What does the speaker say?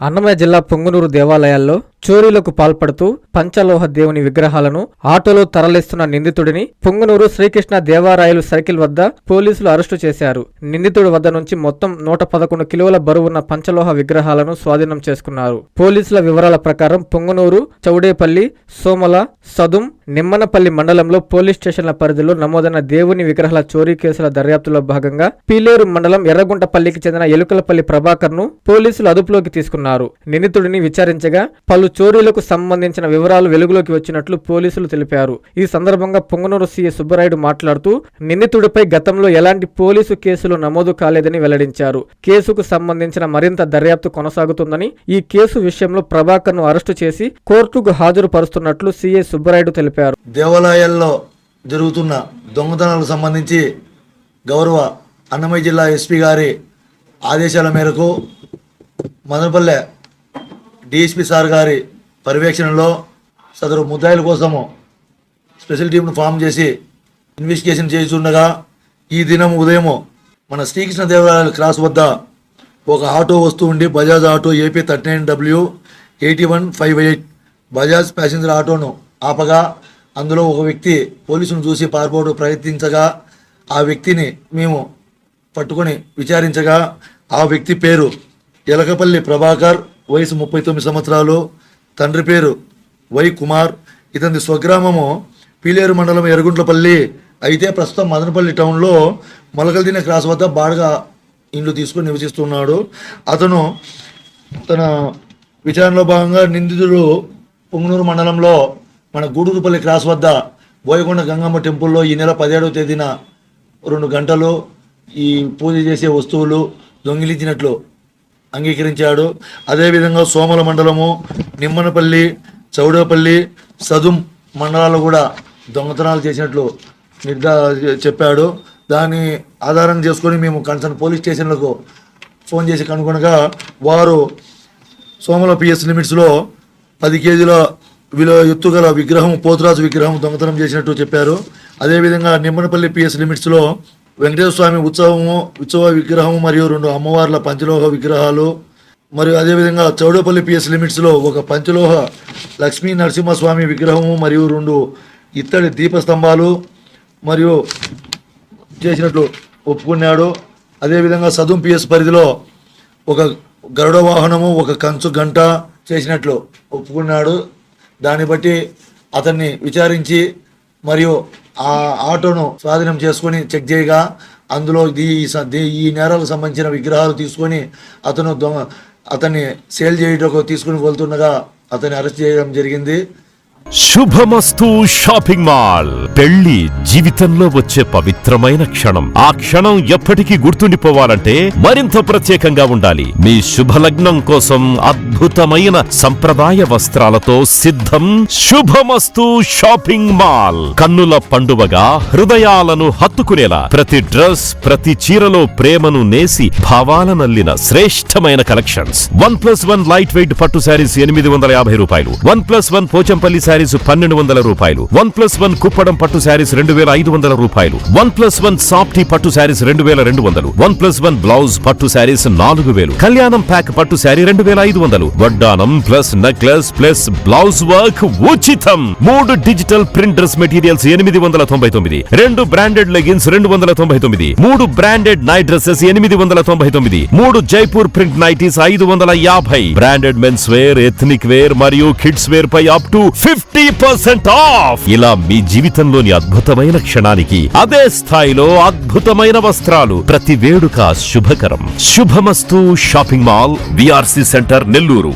అన్నమయ్య జిల్లా పొంగునూరు దేవాలయాల్లో చోరీలకు పాల్పడుతూ పంచలోహ దేవుని విగ్రహాలను ఆటోలో తరలిస్తున్న నిందితుడిని పొంగునూరు శ్రీకృష్ణ దేవారాయలు సర్కిల్ వద్ద పోలీసులు అరెస్టు చేశారు. నిందితుడి వద్ద నుంచి మొత్తం 111 కిలోల బరువున్న పంచలోహ విగ్రహాలను స్వాధీనం చేసుకున్నారు. పోలీసుల వివరాల ప్రకారం పొంగునూరు, చౌడేపల్లి, సోమల, సదుం, నిమ్మనపల్లి మండలంలో పోలీస్ స్టేషన్ల పరిధిలో నమోదైన దేవుని విగ్రహాల చోరీ కేసుల దర్యాప్తులో భాగంగా పీలేరు మండలం ఎర్రగుంటపల్లికి చెందిన ఎలుకలపల్లి ప్రభాకర్ ను పోలీసులు అదుపులోకి తీసుకున్నారు. నిందితుడిని విచారించగా పలు చోరీలకు సంబంధించిన వివరాలు వెలుగులోకి వచ్చినట్లు పోలీసులు తెలిపారు. ఈ సందర్భంగా పొంగునూరు సీఐ సుబ్బరాయుడు మాట్లాడుతూ నిందితుడిపై గతంలో ఎలాంటి పోలీసు కేసులు నమోదు కాలేదని వెల్లడించారు. కేసుకు సంబంధించిన మరింత దర్యాప్తు కొనసాగుతుందని, ఈ కేసు విషయంలో ప్రభాకర్ ను అరెస్టు చేసి కోర్టుకు హాజరుపరుస్తున్నట్లు సీఐ సుబ్బరాయుడు తెలిపారు. దేవాలయాల్లో జరుగుతున్న దొంగతనాలకు సంబంధించి గౌరవ అన్నమయ్య జిల్లా ఎస్పీ గారి ఆదేశాల మేరకు మదనపల్లె డిఎస్పీ సార్ గారి పర్యవేక్షణలో సదరు ముద్దాయిల కోసము స్పెషల్ టీంను ఫామ్ చేసి ఇన్వెస్టిగేషన్ చేస్తుండగా ఈ దినం ఉదయం మన శ్రీకృష్ణ దేవాలయాల క్రాస్ వద్ద ఒక ఆటో వస్తూ ఉండి Bajaj auto AP 39W8158 Bajaj passenger ఆటోను ఆపగా అందులో ఒక వ్యక్తి పోలీసును చూసి పారిపోవడం ప్రయత్నించగా ఆ వ్యక్తిని మేము పట్టుకొని విచారించగా ఆ వ్యక్తి పేరు ఎలకపల్లి ప్రభాకర్, వయసు 39 సంవత్సరాలు, తండ్రి పేరు వై కుమార్. ఇతని స్వగ్రామము పీలేరు మండలం ఎర్రగుంట్లపల్లి. అయితే ప్రస్తుతం మదనపల్లి టౌన్లో మొలకల్దిన క్రాస్ వద్ద బాడగా ఇండ్లు తీసుకొని నివసిస్తున్నాడు. అతను తన విచారణలో భాగంగా నిందితుడు పొంగునూరు మండలంలో మన గూడూరుపల్లి క్రాస్ వద్ద బోయకొండ గంగమ్మ టెంపుల్లో ఈ నెల 17వ తేదీన 2 గంటలు ఈ పూజ చేసే వస్తువులు దొంగిలించినట్లు అంగీకరించాడు. అదేవిధంగా సోమల మండలము, నిమ్మనపల్లి, చౌడేపల్లి, సదుం మండలాలు కూడా దొంగతనాలు చేసినట్లు చెప్పాడు. దాన్ని ఆధారం చేసుకొని మేము కన్సర్న్ పోలీస్ స్టేషన్లకు ఫోన్ చేసి కనుగొనగా వారు సోమల PS లిమిట్స్లో 10 కేజీల ఎత్తుగల విగ్రహం, పోతురాజు విగ్రహం దొంగతనం చేసినట్టు చెప్పారు. అదేవిధంగా నిమ్మనపల్లి PS లిమిట్స్లో వెంకటేశ్వర స్వామి ఉత్సవ విగ్రహం మరియు 2 అమ్మవార్ల పంచలోహ విగ్రహాలు, మరియు అదేవిధంగా చౌడేపల్లి PS లిమిట్స్లో ఒక పంచలోహ లక్ష్మీ నరసింహస్వామి విగ్రహము మరియు 2 ఇత్తడి దీపస్తంభాలు మరియు చేసినట్లు ఒప్పుకున్నాడు. అదేవిధంగా సదుం PS పరిధిలో ఒక గరుడ వాహనము, ఒక కంచు గంట చేసినట్లు ఒప్పుకున్నాడు. దాన్ని బట్టి అతన్ని విచారించి మరియు ఆ ఆటోను స్వాధీనం చేసుకొని చెక్ చేయగా అందులో ఈ నేరాలకు సంబంధించిన విగ్రహాలు తీసుకొని అతన్ని సేల్ చేయడానికి తీసుకుని వెళ్తుండగా అతన్ని అరెస్ట్ చేయడం జరిగింది. శుభమస్తు షాపింగ్ మాల్. పెళ్లి జీవితంలో వచ్చే పవిత్రమైన క్షణం. ఆ క్షణం ఎప్పటికీ గుర్తుండిపోవాలంటే మరింత ప్రత్యేకంగా ఉండాలి. మీ శుభలగ్నం కోసం అద్భుతమైన సంప్రదాయ వస్త్రాలతో సిద్ధం శుభమస్తు షాపింగ్ మాల్. కన్నుల పండువగా హృదయాలను హత్తుకునేలా ప్రతి డ్రెస్, ప్రతి చీరలో ప్రేమను నేసి భావాలనల్లిన శ్రేష్టమైన కలెక్షన్స్. 1+1 లైట్ వెయిట్ పట్టు శారీస్ 850 రూపాయలు, 1+1 పోచంపల్లి శారీస్ 1200 రూపాయలు, 1+1 కుప్పడం పట్టు శారీస్ 2500 రూపాయలు, 1+1 సాఫ్టీ పట్టు శారీస్ 2200, 1+1 బ్లౌజ్ పట్టు శారీస్ 4000, కళ్యాణం ప్యాక్ పట్టు శారీ 2500, వడ్డానం plus necklace plus blouse work ఉచితం. 3 digital print dress materials 899, 2 branded leggings 299, 3 branded night dresses 899, 3 Jaipur print nighties 550, branded men's wear, ethnic wear మరియు కిడ్స్ వేర్ పై అప్ టు 50% ఆఫ్. ఇలా మీ జీవితంలోని అద్భుతమైన క్షణానికి అదే స్థాయిలో అద్భుతమైన వస్త్రాలు. ప్రతి వేడుక శుభకరం. శుభమస్తు shopping mall, VRC centre, Nellore.